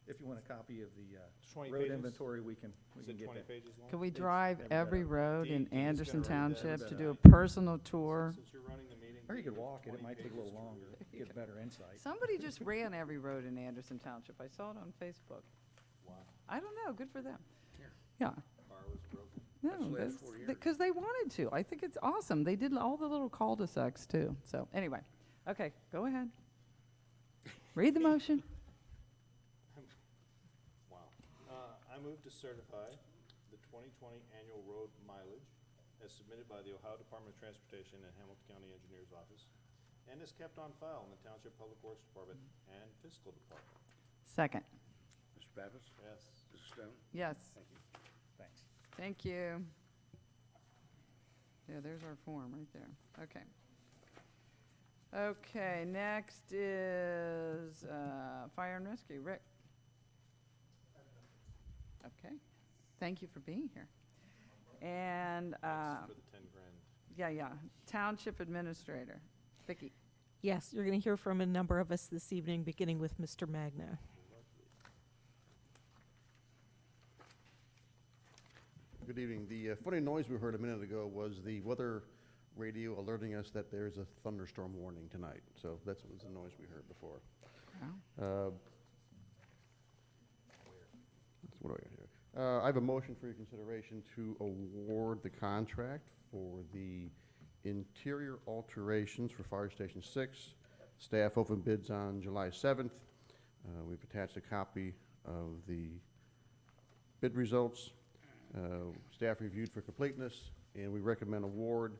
if you want a copy of the 20 road pages? inventory, we can Is get it 20 that. pages long? Can we It's drive every every better. road Dean, in you're just gonna Anderson read that Township every to better. do a personal tour? Since you're running the meeting. Or you could Dean, walk it, it 20 might take a pages little to longer, read. get better insight. Somebody just ran every road in Anderson Township. I saw it on Facebook. Wow. I don't know, good for them. Here. Yeah. Car was broken. No, That's the last 4 years. because they wanted to. I think it's awesome. They did all the little cul-de-sacs too. So anyway, okay, go ahead. Read the motion. Wow. I move to certify the 2020 annual road mileage as submitted by the Ohio Department of Transportation and Hamilton County Engineers Office, and is kept on file in the Township Public Works Department and Fiscal Department. Second. Mr. Pappas? Yes. Mrs. Stone? Yes. Thank you. Thanks. Thank you. Yeah, there's our form right there. Okay. Okay, next is Fire and Rescue. Rick? Okay. Thank you for being here. And, That's for the 10 grand. yeah, Township Administrator. Vicki? Yes, you're going to hear from a number of us this evening, beginning with Mr. Magno. Good evening. The funny noise we heard a minute ago was the weather radio alerting us that there's a thunderstorm warning tonight. So that was the noise we heard before. What do I got here? I have a motion for your consideration to award the contract for the interior alterations for Fire Station 6. Staff opened bids on July 7th. We've attached a copy of the bid results. Staff reviewed for completeness, and we recommend award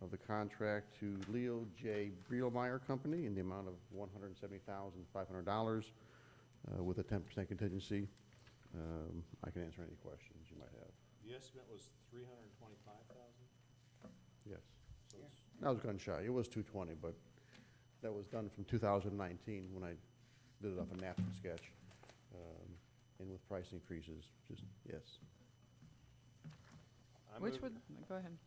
of the contract to Leo J. Brielmeyer Company in the amount of $170,500 with a 10% contingency. I can answer any questions you might have. The estimate was 325,000? Yes. So it's That was gun shy. It was 220, but that was done from 2019 when I did it off a napkin sketch. And with price increases, just, yes. I Which move- one, go ahead.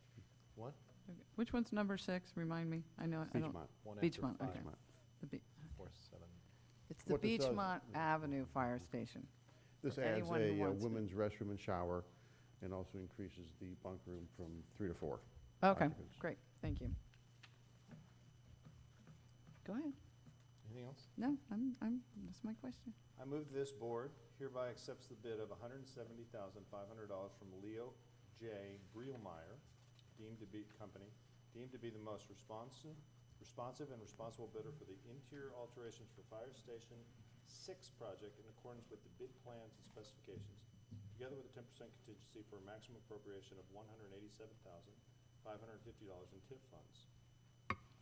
What? Okay. Which one's number 6? Remind me. I know. I don't- Beechmont. One after Beechmont, five, okay. Beechmont. The Be- 4-7. It's the What this does- Beechmont Avenue Fire Station. This For adds anyone who a wants to- women's restroom and shower, and also increases the bunk room from 3 to 4. Okay, occupants. great, thank you. Go ahead. Anything else? No, that's my question. I move that this board hereby accepts the bid of $170,500 from Leo J. Brielmeyer, deemed to be the most responsive and responsible bidder for the interior alterations for Fire Station 6 project in accordance with the bid plans and specifications, together with a 10% contingency for a maximum appropriation of $187,550 in TIF funds.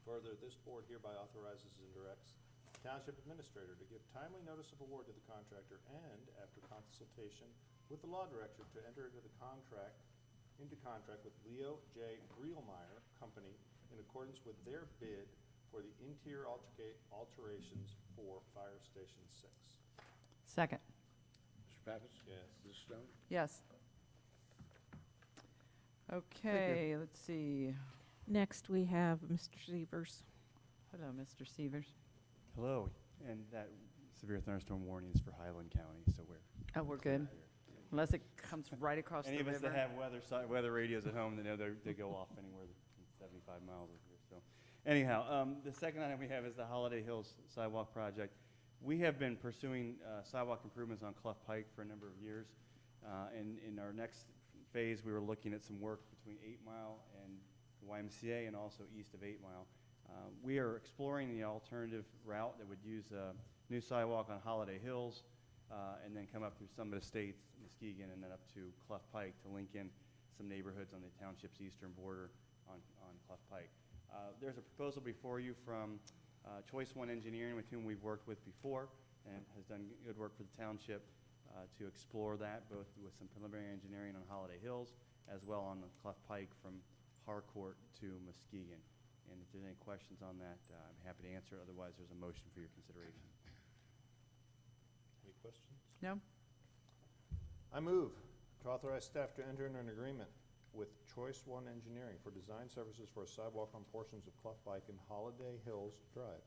Further, this board hereby authorizes and directs the Township Administrator to give timely notice of award to the contractor and, after consultation with the law director, to enter into contract with Leo J. Brielmeyer Company in accordance with their bid for the interior alterations for Fire Station 6. Second. Mr. Pappas? Yes. Mrs. Stone? Yes. Okay, let's see. Next, we have Mr. Severs. Hello, Mr. Severs. Hello, and that severe thunderstorm warning is for Highland County, so We're good, unless it comes right across the any river. of us that have weather radios at home, they know they go off anywhere from 75 miles over here. So, anyhow, the second item we have is the Holiday Hills Sidewalk project. We have been pursuing sidewalk improvements on Clough Pike for a number of years. And in our next phase, we were looking at some work between 8 Mile and the YMCA and also east of 8 Mile. We are exploring the alternative route that would use a new sidewalk on Holiday Hills and then come up through Summit Estates, Muskegon, and then up to Clough Pike to link in some neighborhoods on the township's eastern border on Clough Pike. There's a proposal before you from Choice One Engineering, with whom we've worked with before and has done good work for the township to explore that, both with some preliminary engineering on Holiday Hills as well on the Clough Pike from Harcourt to Muskegon. And if there's any questions on that, I'm happy to answer. Otherwise, there's a motion for your consideration. Any questions? No? I move to authorize staff to enter into an agreement with Choice One Engineering for design services for a sidewalk on portions of Clough Pike and Holiday Hills Drive,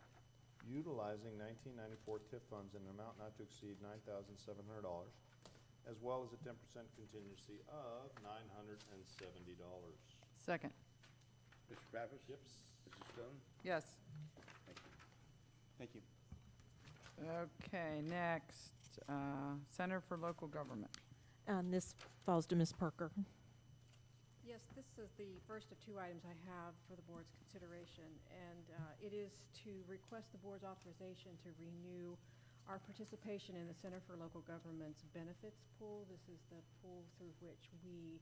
utilizing 1994 TIF funds in an amount not to exceed $9,700, as well as a 10% contingency of $970. Second. Mr. Pappas? Yep. Mrs. Stone? Yes. Thank you. Okay, next, Center for Local Government. And this falls to Ms. Parker. Yes, this is the first of 2 items I have for the board's consideration, and it is to request the board's authorization to renew our participation in the Center for Local Government's benefits pool. This is the pool through which we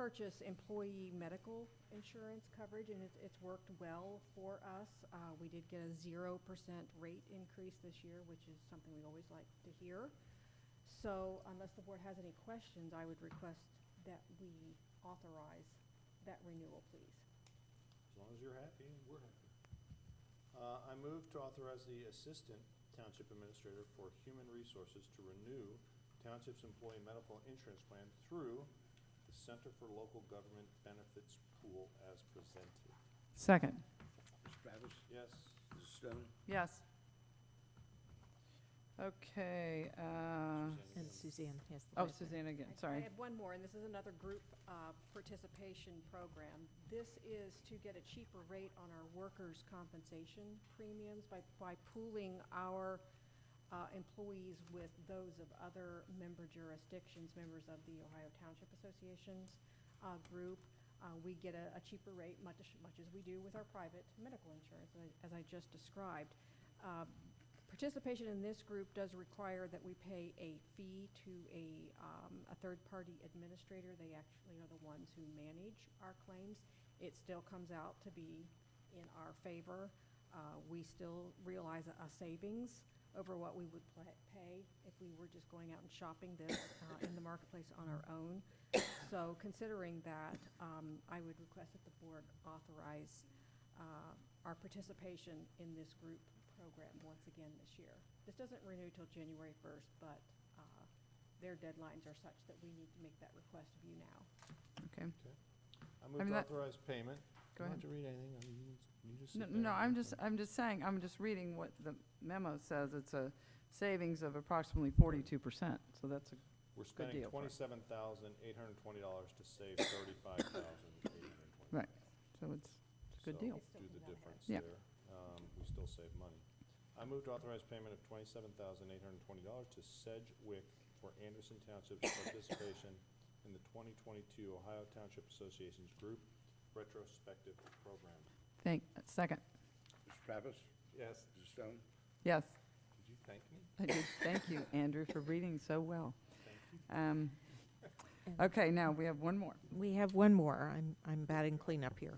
purchase employee medical insurance coverage, and it's worked well for us. We did get a 0% rate increase this year, which is something we always like to hear. So unless the board has any questions, I would request that we authorize that renewal, please. As long as you're happy and we're happy. I move to authorize the Assistant Township Administrator for Human Resources to renew Township's employee medical insurance plan through the Center for Local Government Benefits pool as presented. Second. Mr. Travis? Yes. Mrs. Stone? Yes. Okay, And Suzanne has the. oh, red one. Suzanne again, I sorry. have one more, and this is another group participation program. This is to get a cheaper rate on our workers' compensation premiums by pooling our employees with those of other member jurisdictions, members of the Ohio Township Association's group. We get a cheaper rate, much as we do with our private medical insurance, as I just described. Participation in this group does require that we pay a fee to a third-party administrator. They actually are the ones who manage our claims. It still comes out to be in our favor. We still realize a savings over what we would pay if we were just going out and shopping this in the marketplace on our own. So considering that, I would request that the board authorize our participation in this group program once again this year. This doesn't renew till January 1st, but their deadlines are such that we need to make that request of you now. Okay. I move to that- authorize payment. Go You don't ahead. have to read anything. You just No, sit there no, and I'm listen. just saying, I'm just reading what the memo says. It's a savings of approximately 42%, so that's a We're spending deal for us. $27,820 to save $35,820. Right, so it's a good deal. So do the difference Yeah. there. We still save money. I move to authorize payment of $27,820 to Sedgwick for Anderson Township's participation in the 2022 Ohio Township Association's group retrospective program. Second, Mr. Travis? Yes. Mrs. Stone? yes. Did you thank me? I did, thank you, Andrew, for reading so well. Thank you. Okay, now we have one more. We have one more. I'm batting cleanup here.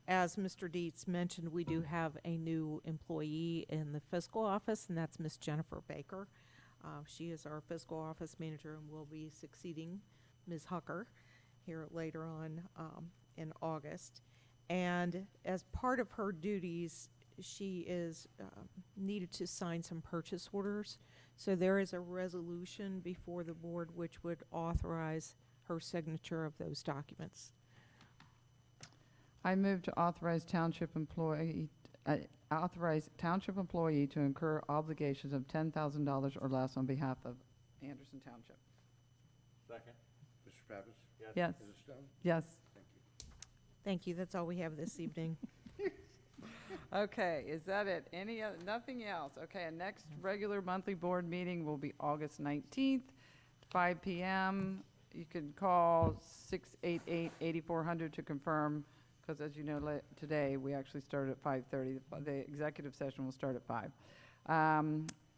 As Mr. Dietz mentioned, we do have a new employee in the fiscal office, and that's Miss Jennifer Baker. She is our fiscal office manager and will be succeeding Ms. Hucker here later on in August. And as part of her duties, she is needed to sign some purchase orders. So there is a resolution before the board which would authorize her signature of those documents. I move to authorize township employee to incur obligations of $10,000 or less on behalf of Anderson Township. Second. Mr. Travis? Yes. Mrs. Stone? Yes. Thank you. Thank you. That's all we have this evening. Okay, is that it? Any other, nothing else? Okay, our next regular monthly board meeting will be August 19th, 5 p.m. You can call 688-8400 to confirm, because as you know, today, we actually started at 5:30. The executive session will start at 5.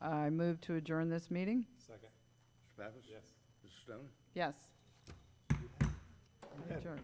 I move to adjourn this meeting. Second. Mr. Travis? Yes. Mrs. Stone? Yes. Adjourn.